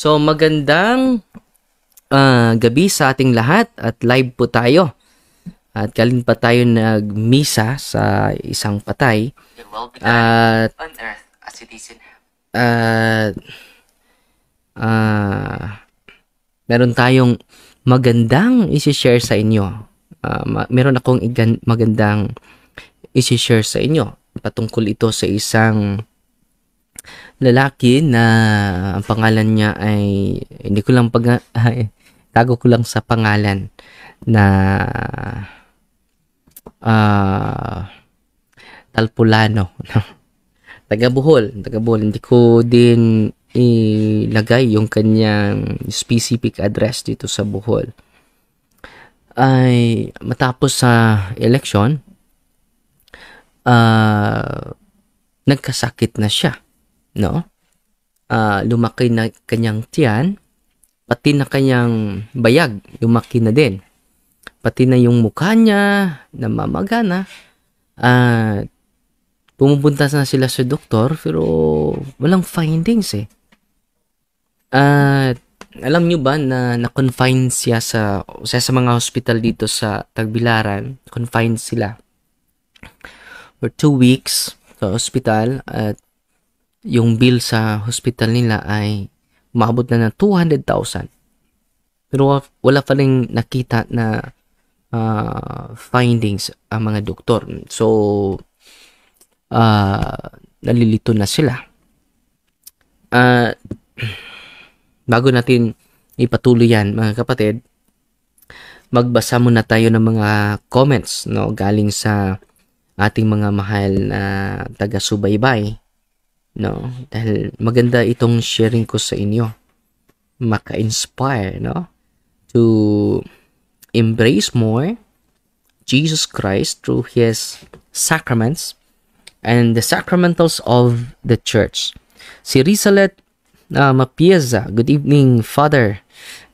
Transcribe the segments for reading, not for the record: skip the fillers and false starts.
So magandang gabi sa ating lahat at live po tayo. At galing pa tayo nagmisa sa isang patay. At on earth as it is in heaven. Meron tayong magandang isi-share sa inyo. Meron akong magandang isi-share sa inyo. Patungkol ito sa isang lalaki na ang pangalan niya ay hindi ko lang tago ko lang sa pangalan na Talpulano. taga Bohol. Hindi ko din ilagay yung kanyang specific address dito sa Bohol. Ay matapos sa election, nagkasakit na siya, no? Lumaki na kanyang tiyan, pati na kanyang bayag, lumaki na din. Pati na yung mukha niya, namamagana. Pumupunta na sila sa doktor, pero walang findings eh. Alam nyo ba na na-confine siya sa mga hospital dito sa Tagbilaran? Confined sila for 2 weeks sa hospital, at yung bill sa hospital nila ay umabot na ng 200,000. Pero wala pa rin nakita na findings ang mga doktor. So, nalilito na sila. Bago natin ipatuloy yan, mga kapatid, magbasa muna tayo ng mga comments, no, galing sa ating mga mahal na taga-subaybay, no? Dahil maganda itong sharing ko sa inyo. Maka-inspire, no? To embrace more Jesus Christ through His sacraments and the sacramentals of the church. Si Rizalet Mapieza, good evening, Father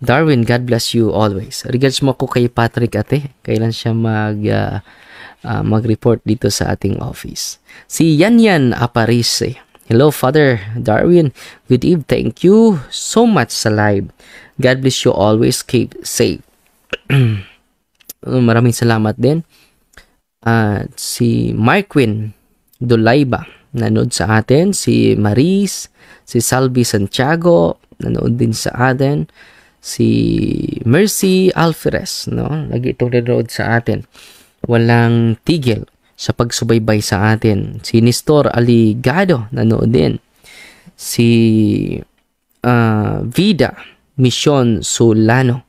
Darwin, God bless you always. Regards mo ako kay Patrick, ate. Kailan siya mag-report dito sa ating office. Si Yanyan Aparise, hello, Father Darwin, good evening, thank you so much sa live. God bless you always, keep safe. Maraming salamat din. Si Marquin Dolayba, nanood sa atin. Si Maris, si Salvi Santiago, nanood din sa atin. Si Mercy Alferez, no? Lagi itong nanood sa atin. Walang tigil sa pagsubaybay sa atin. Si Nestor Aligado, nanood din. Si Vida Mission Solano,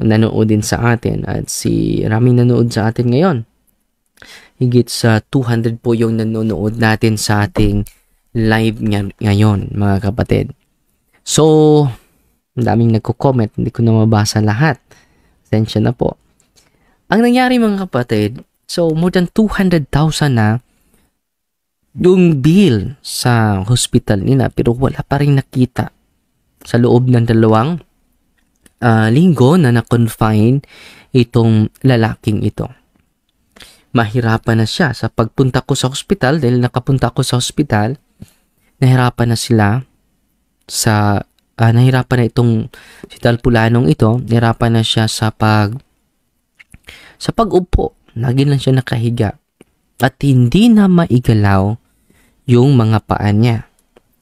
nanood din sa atin. At si raming nanood sa atin ngayon. Higit sa 200 po yung nanonood natin sa ating live ngayon, mga kapatid. So, ang daming nagko-comment, hindi ko na mabasa lahat. Pasensya na po. Ang nangyari, mga kapatid, so more than 200,000 na yung bill sa hospital nila, pero wala pa rin nakita sa loob ng 2 linggo na na-confine itong lalaking ito. Mahirapan na siya sa pagpunta ko sa hospital. Dahil nakapunta ko sa hospital, nahirapan na sila sa nahirapan na itong si Talpulanong ito, nahirapan na siya sa pag-upo. Lagi lang siya nakahiga at hindi na maigalaw yung mga paa niya.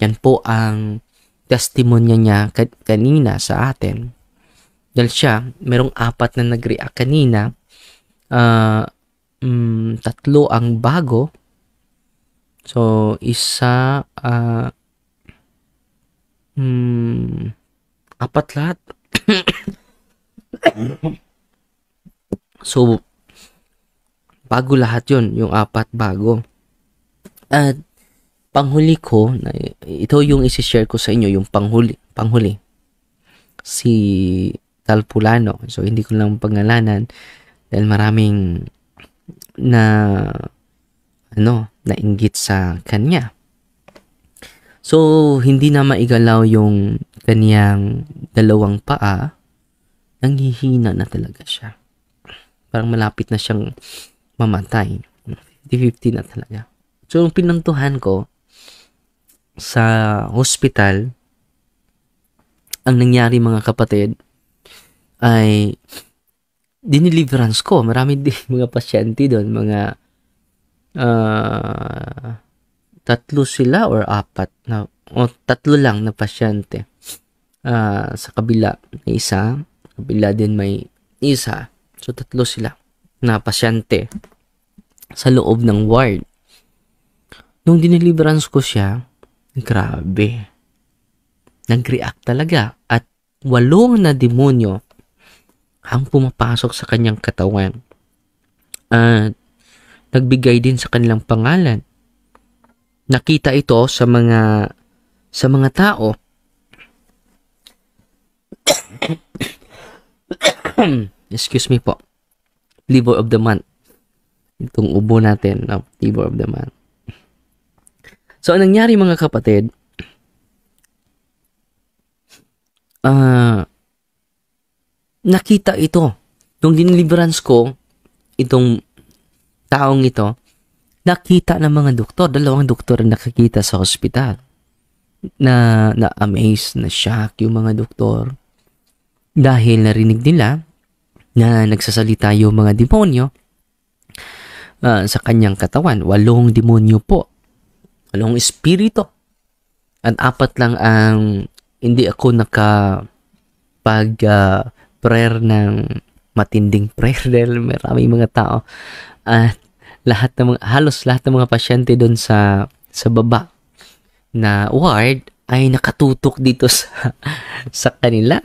Yan po ang testimonya niya kanina sa atin. Dahil siya, merong 4 na nag-react kanina. 3 ang bago. So, isa 4 lahat. So, bago lahat yun. Yung 4 bago. At panghuli ko, ito yung isi-share ko sa inyo, yung panghuli. Si Talpulano. So, hindi ko lang pangalanan dahil maraming nainggit sa kanya. So, hindi na maigalaw yung kaniyang 2 paa. Nanghihina na talaga siya. Parang malapit na siyang mamatay. 50-50 na talaga. So, yung pinuntuhan ko sa hospital, ang nangyari mga kapatid ay diniliverance ko. Marami din mga pasyente doon, mga tatlo sila or apat na, tatlo lang na pasyente. Sa kabila may isa, sa kabila din may isa. So tatlo sila na pasyente sa loob ng ward. Nung diniliverance ko siya, grabe. Nag-react talaga at 8 na demonyo ang pumapasok sa kanyang katawan. At nagbigay din sa kanilang pangalan. Nakita ito sa mga tao. Excuse me po. Liver of the month. Itong ubo natin, liver of the month. So, anong nangyari mga kapatid? Nakita ito. Nung diniliverance ko, itong taong ito, nakita ng mga doktor. 2 doktor ang nakakita sa hospital. Na-amaze, na-shock yung mga doktor. Dahil narinig nila na nagsasalita yung mga demonyo sa kanyang katawan. 8 demonyo po. 8 espiritu. At 4 lang ang hindi ako prayer ng matinding prayer dahil maraming mga tao at halos lahat ng mga pasyente doon sa baba na ward ay nakatutok dito sa kanila.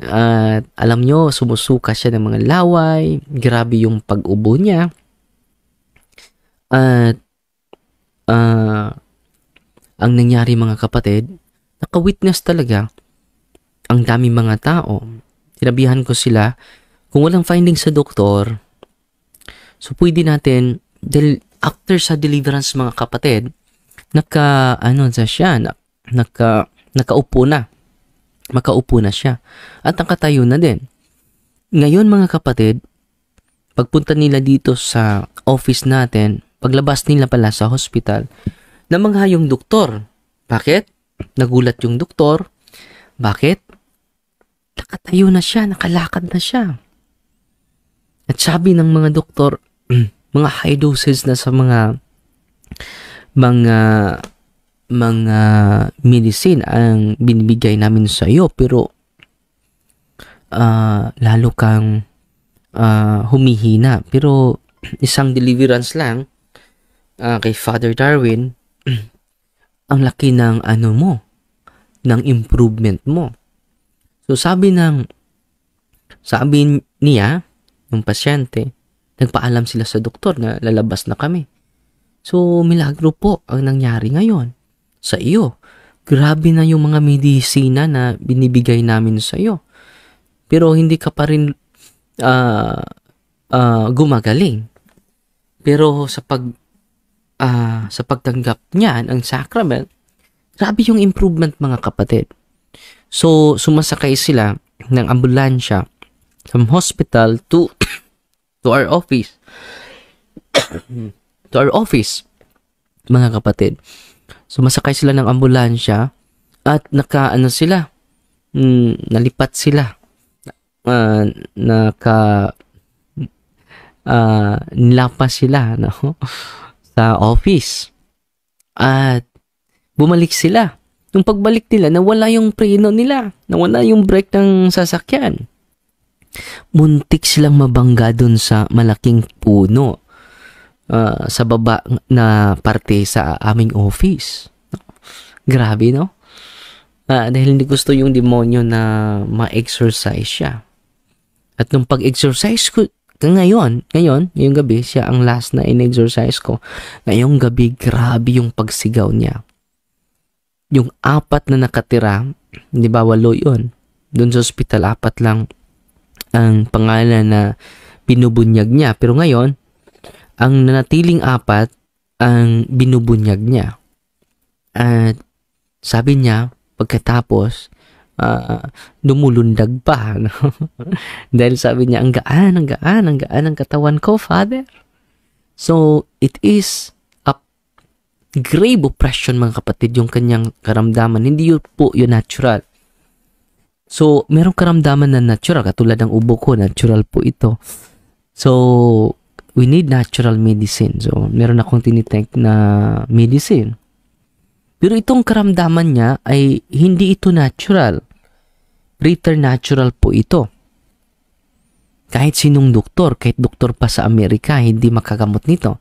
At alam nyo, sumusuka siya ng mga laway, grabe yung pag-ubo niya. At ang nangyari mga kapatid, naka-witness talaga ang daming mga tao. Sinabihan ko sila, kung walang findings sa doktor, so pwede natin, dahil after sa deliverance mga kapatid, nakaupo na. Makaupo na siya. At nakatayo na din. Ngayon mga kapatid, pagpunta nila dito sa office natin, paglabas nila pala sa hospital, namangha yung doktor. Bakit? Nagulat yung doktor. Bakit? Nakatayo na siya, nakalakad na siya. At sabi ng mga doktor, mga high doses na sa mga medicine ang binibigay namin sa iyo, pero lalo kang humihina. Pero isang deliverance lang kay Father Darwin, ang laki ng ng improvement mo. So sabi niya, yung pasyente, nagpaalam sila sa doktor na lalabas na kami. So milagro po ang nangyari ngayon sa iyo. Grabe na yung mga medisina na binibigay namin sa iyo. Pero hindi ka pa rin gumagaling. Pero sa pagtanggap niya ng sacrament, grabe yung improvement mga kapatid. So, sumasakay sila ng ambulansya from hospital to our office. To our office, mga kapatid. Sumasakay sila ng ambulansya at nalipat sila. Nilapas sila sa office. At bumalik sila. Nung pagbalik nila, nawala yung preno nila. Nawala yung brake ng sasakyan. Muntik silang mabangga dun sa malaking puno sa baba na parte sa aming office. Grabe, no? Dahil hindi gusto yung demonyo na ma-exercise siya. At nung pag-exercise ko, ngayong gabi, siya ang last na in-exercise ko. Ngayong gabi, grabe yung pagsigaw niya. Yung 4 na nakatira, di ba 8 yun? Doon sa hospital, 4 lang ang pangalan na binubunyag niya. Pero ngayon, ang nanatiling 4 ang binubunyag niya. At sabi niya, pagkatapos, dumulundag pa. No? Dahil sabi niya, ang gaan ang katawan ko, Father. So, it is grave oppression mga kapatid yung kanyang karamdaman. Hindi yun po yun natural. So, merong karamdaman na natural. Katulad ng ubo ko, natural po ito. So, we need natural medicine. So, meron akong tinitake na medicine. Pero itong karamdaman niya ay hindi ito natural. Preternatural po ito. Kahit sinong doktor, kahit doktor pa sa Amerika, hindi makagamot nito.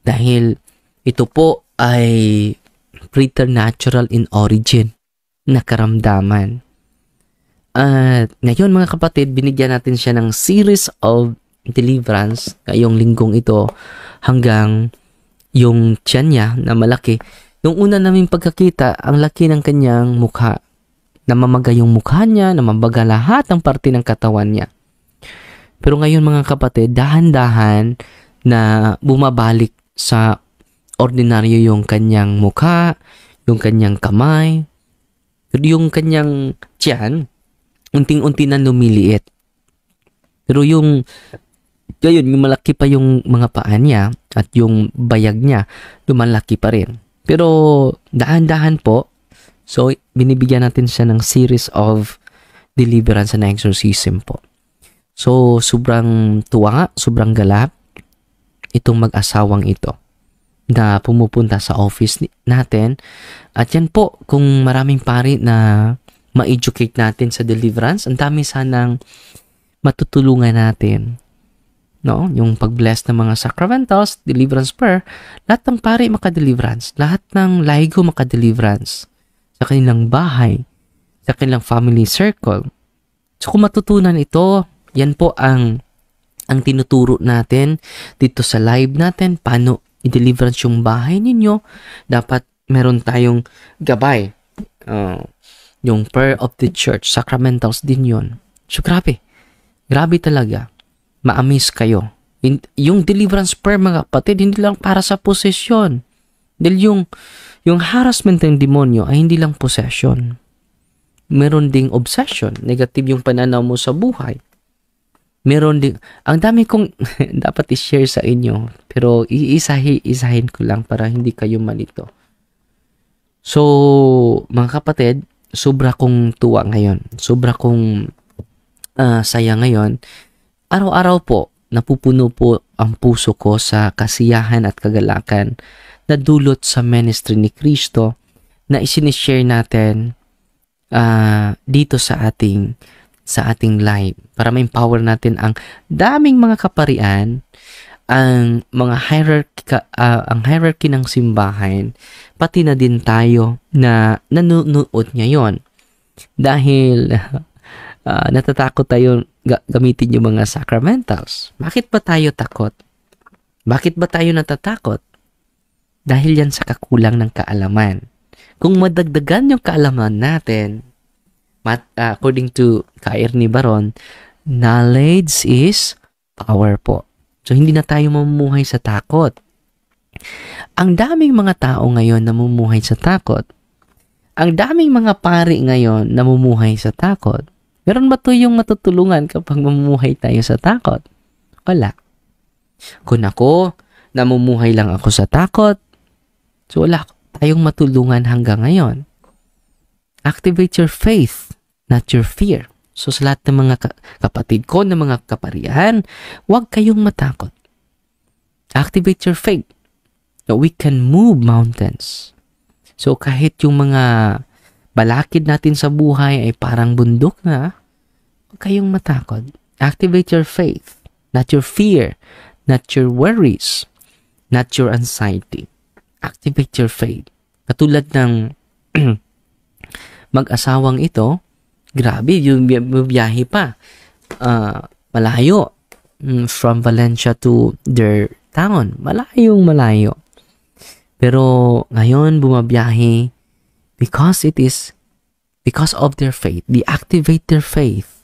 Dahil ito po ay preternatural in origin na karamdaman. At ngayon mga kapatid, binigyan natin siya ng series of deliverance ngayong linggong ito hanggang yung tiyan niya na malaki. Nung una namin pagkakita, ang laki ng kanyang mukha. Namamaga yung mukha niya, namamaga lahat ng parte ng katawan niya. Pero ngayon mga kapatid, dahan-dahan na bumabalik sa ordinaryo yung kanyang mukha, yung kanyang kamay, yung kanyang tiyan, unting-unti na lumiliit. Pero yung malaki pa yung mga paa niya at yung bayag niya, lumalaki pa rin. Pero dahan-dahan po, so binibigyan natin siya ng series of deliverance and exorcism po. So sobrang tuwa, sobrang galak itong mag-asawang ito na pumupunta sa office natin. At yan po, kung maraming pari na ma-educate natin sa deliverance, ang dami sanang matutulungan natin. No? Yung pag-bless ng mga sacramentals, deliverance prayer, lahat ng pari maka-deliverance. Lahat ng laigo maka-deliverance sa kanilang bahay, sa kanilang family circle. So kung matutunan ito, yan po ang tinuturo natin dito sa live natin, paano i-deliverance yung bahay ninyo. Dapat meron tayong gabay. Yung prayer of the church, sacramentals din yun. So grabe. Grabe talaga. Ma-amaze kayo. Yung deliverance prayer mga kapatid, hindi lang para sa possession. Dahil yung harassment ng demonyo ay hindi lang possession. Meron ding obsession. Negative yung pananaw mo sa buhay. Meron din, ang dami kong dapat i-share sa inyo, pero iisahin ko lang para hindi kayo malito. So, mga kapatid, sobra kong tuwa ngayon. Sobra kong saya ngayon. Araw-araw po, napupuno po ang puso ko sa kasiyahan at kagalakan na dulot sa ministry ni Kristo na isinishare natin dito sa ating live para ma-empower natin ang daming mga kaparian, ang mga hierarchy ng simbahan, pati na din tayo na nanonood ngayon. Dahil natatakot tayo gamitin yung mga sacramentals. Bakit ba tayo takot? Bakit ba tayo natatakot? Dahil yan sa kakulang ng kaalaman. Kung madagdagan yung kaalaman natin, according to Ernie Baron, knowledge is power po. So, hindi na tayo mamumuhay sa takot. Ang daming mga tao ngayon namumuhay sa takot. Ang daming mga pari ngayon namumuhay sa takot. Meron ba ito yung matutulungan kapag mamumuhay tayo sa takot? Wala. Kung ako, namumuhay lang ako sa takot, so wala tayong matulungan hanggang ngayon. Activate your faith, not your fear. So sa lahat ng mga kapatid ko, ng mga kaparihan, huwag kayong matakot. Activate your faith. We can move mountains. So kahit yung mga balakid natin sa buhay ay parang bundok na, huwag kayong matakot. Activate your faith, not your fear, not your worries, not your anxiety. Activate your faith. Katulad ng mag-asawang ito, grabe, yung biyahe pa. Malayo. From Valencia to their town. Malayo. Pero ngayon, bumabiyahe because of their faith. They activate their faith.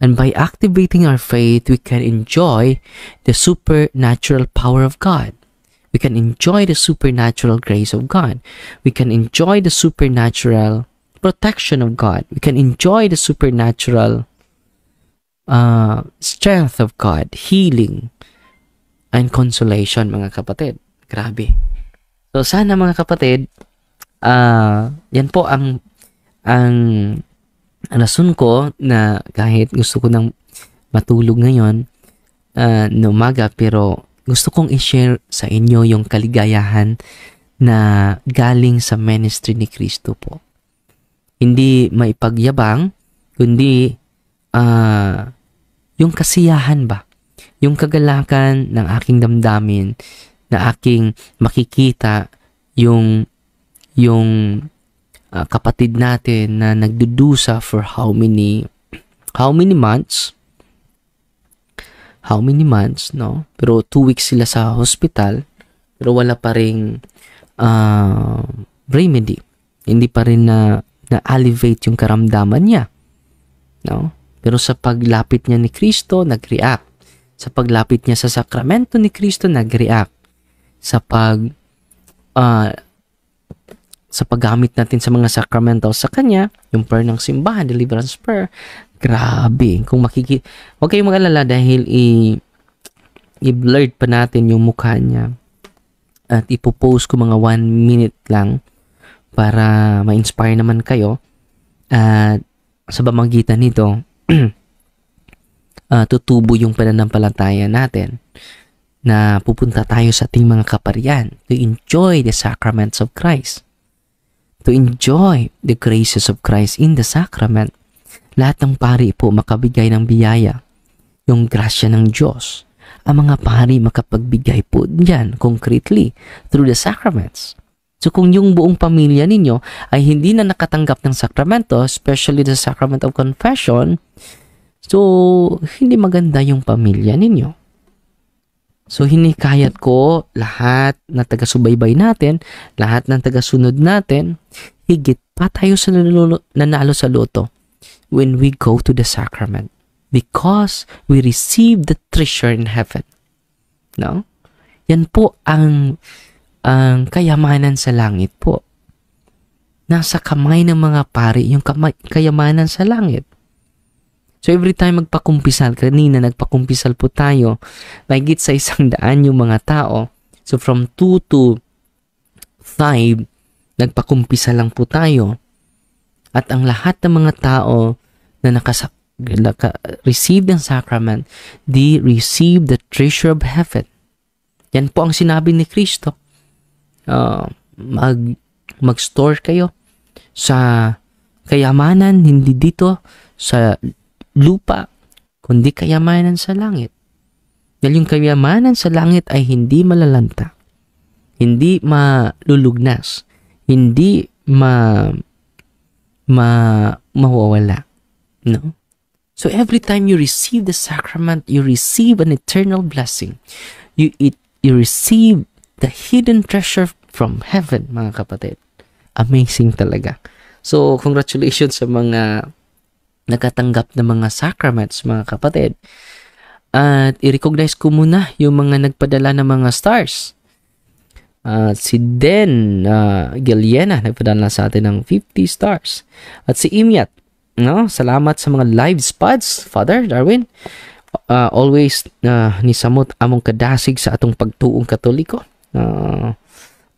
And by activating our faith, we can enjoy the supernatural power of God. We can enjoy the supernatural grace of God. We can enjoy the supernatural protection of God. We can enjoy the supernatural strength of God, healing, and consolation, mga kapatid. Grabe. So, sana mga kapatid, yan po ang rason ko na kahit gusto ko nang matulog ngayon na umaga, pero gusto kong i-share sa inyo yung kaligayahan na galing sa ministry ni Kristo po. Hindi maipagyabang, kundi yung kasiyahan ba? Yung kagalakan ng aking damdamin na aking makikita yung kapatid natin na nagdudusa for how many months, no? Pero 2 weeks sila sa hospital, pero wala pa ring remedy. Hindi pa rin na-alleviate yung karamdaman niya, no? Pero sa paglapit niya ni Kristo, nag-react. Sa paglapit niya sa sakramento ni Kristo, nag-react. Sa paggamit natin sa mga sacramental sa kanya, yung prayer ng simbahan, deliverance prayer, grabe. Kung huwag kayong mag-alala dahil i-blurred pa natin yung mukha niya. At ipopost ko mga 1 minute lang para ma-inspire naman kayo. At sa pamamagitan nito, tutubo yung pananampalataya natin na pupunta tayo sa ating mga kaparian to enjoy the sacraments of Christ. To enjoy the graces of Christ in the sacrament. Lahat ng pari po makabigay ng biyaya, yung grasya ng Diyos. Ang mga pari makapagbigay po diyan concretely through the sacraments. So kung yung buong pamilya ninyo ay hindi na nakatanggap ng sakramento, especially the sacrament of confession, so hindi maganda yung pamilya ninyo. So hinikayat ko lahat na taga-subaybay natin, lahat ng taga-sunod natin, higit pa tayo sa nanalo sa loto when we go to the sacrament. Because we receive the treasure in heaven. No? Yan po ang kayamanan sa langit po. Nasa kamay ng mga pari yung kayamanan sa langit. So every time magpakumpisal, kanina nagpakumpisal po tayo, mahigit sa 100 yung mga tao. So from 2 to 5, nagpakumpisal lang po tayo. At ang lahat ng mga tao na receive ng sacrament, they receive the treasure of heaven. Yan po ang sinabi ni Kristo. Mag-store kayo sa kayamanan, hindi dito sa lupa, kundi kayamanan sa langit. Dahil yung kayamanan sa langit ay hindi malalanta, hindi malulugnas, hindi mawawala. No? So every time you receive the sacrament, you receive an eternal blessing. You receive the hidden treasure from heaven, mga kapatid. Amazing talaga. So congratulations sa mga nakatanggap ng mga sacraments, mga kapatid. At i-recognize ko muna yung mga nagpadala ng mga stars. Si Den Giliena nagpadala sa atin ng 50 stars. At si Imyat, no? Salamat sa mga live spots, Father Darwin. Always ni samot among kadasig sa atong pagtuong Katoliko.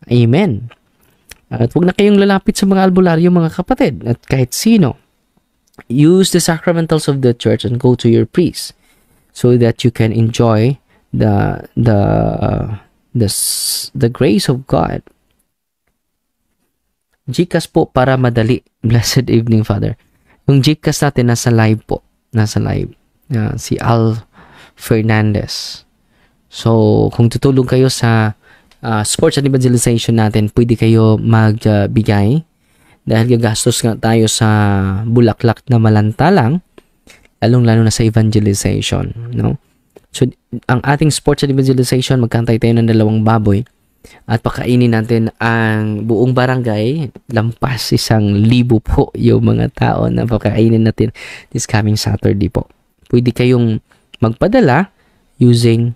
Amen. At huwag na kayong lalapit sa mga albularyo, mga kapatid. At kahit sino, use the sacramentals of the church and go to your priest so that you can enjoy the grace of God. Gcash po para madali. Blessed evening, Father. Yung Gcash natin nasa live po. Nasa live. Si Al Fernandez. So, kung tutulong kayo sa sports and evangelization natin, pwede kayo magbigay. Dahil gagastos nga tayo sa bulaklak na malanta lang, lalong-lalo na sa evangelization. No? So, ang ating sports and evangelization, magkantay tayo ng 2 baboy at pakainin natin ang buong barangay, lampas 1,000 po yung mga tao na pakainin natin this coming Saturday po. Pwede kayong magpadala using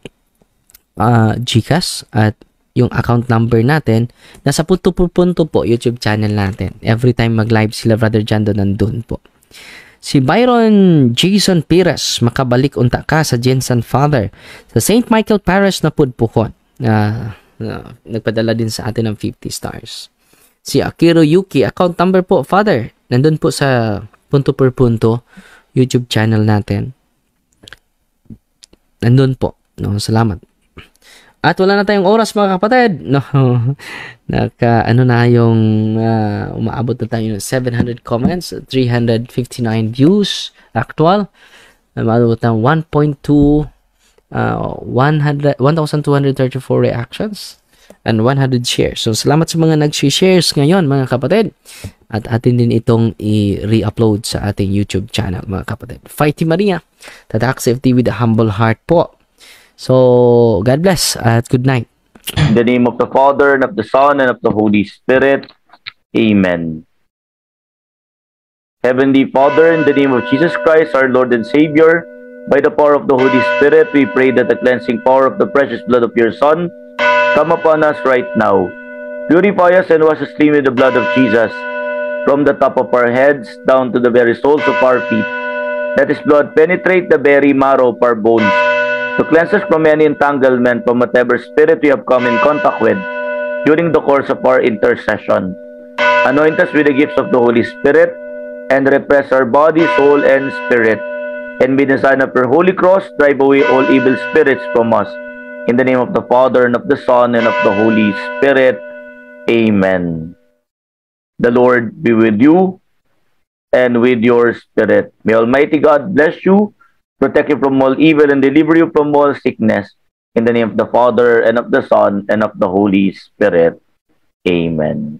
Gcash at yung account number natin, nasa punto po YouTube channel natin. Every time mag-live sila, Brother Jando, nandun po. Si Byron Jason Pires, makabalik unta ka sa Jensen Father. Sa St. Michael Parish na Pudpukon. Nagpadala din sa atin ng 50 stars. Si Akiro Yuki, account number po, Father. Nandun po sa punto per punto YouTube channel natin. Nandun po. No, salamat. At wala na tayong oras mga kapatid. No. Ano na yung umaabot na tayo ng 700 comments, 359 views actual. Umaabot ng 1,234 reactions and 100 shares. So salamat sa mga nag-shares ngayon mga kapatid. At atin din itong i-re-upload sa ating YouTube channel mga kapatid. Fighty Maria, Tatak CFT with a humble heart po. So, God bless at good night. In the name of the Father, and of the Son, and of the Holy Spirit. Amen. Heavenly Father, in the name of Jesus Christ, our Lord and Savior, by the power of the Holy Spirit, we pray that the cleansing power of the precious blood of your Son come upon us right now. Purify us and wash us clean with the blood of Jesus, from the top of our heads down to the very soles of our feet. Let His blood penetrate the very marrow of our bones, to cleanse us from any entanglement from whatever spirit we have come in contact with during the course of our intercession. Anoint us with the gifts of the Holy Spirit, and repress our body, soul, and spirit. And by the sign of your holy cross, drive away all evil spirits from us. In the name of the Father, and of the Son, and of the Holy Spirit. Amen. The Lord be with you, and with your spirit. May Almighty God bless you, protect you from all evil, and deliver you from all sickness. In the name of the Father, and of the Son, and of the Holy Spirit. Amen.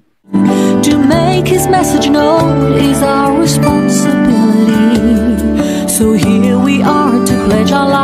To make His message known is our responsibility. So here we are to pledge our lives.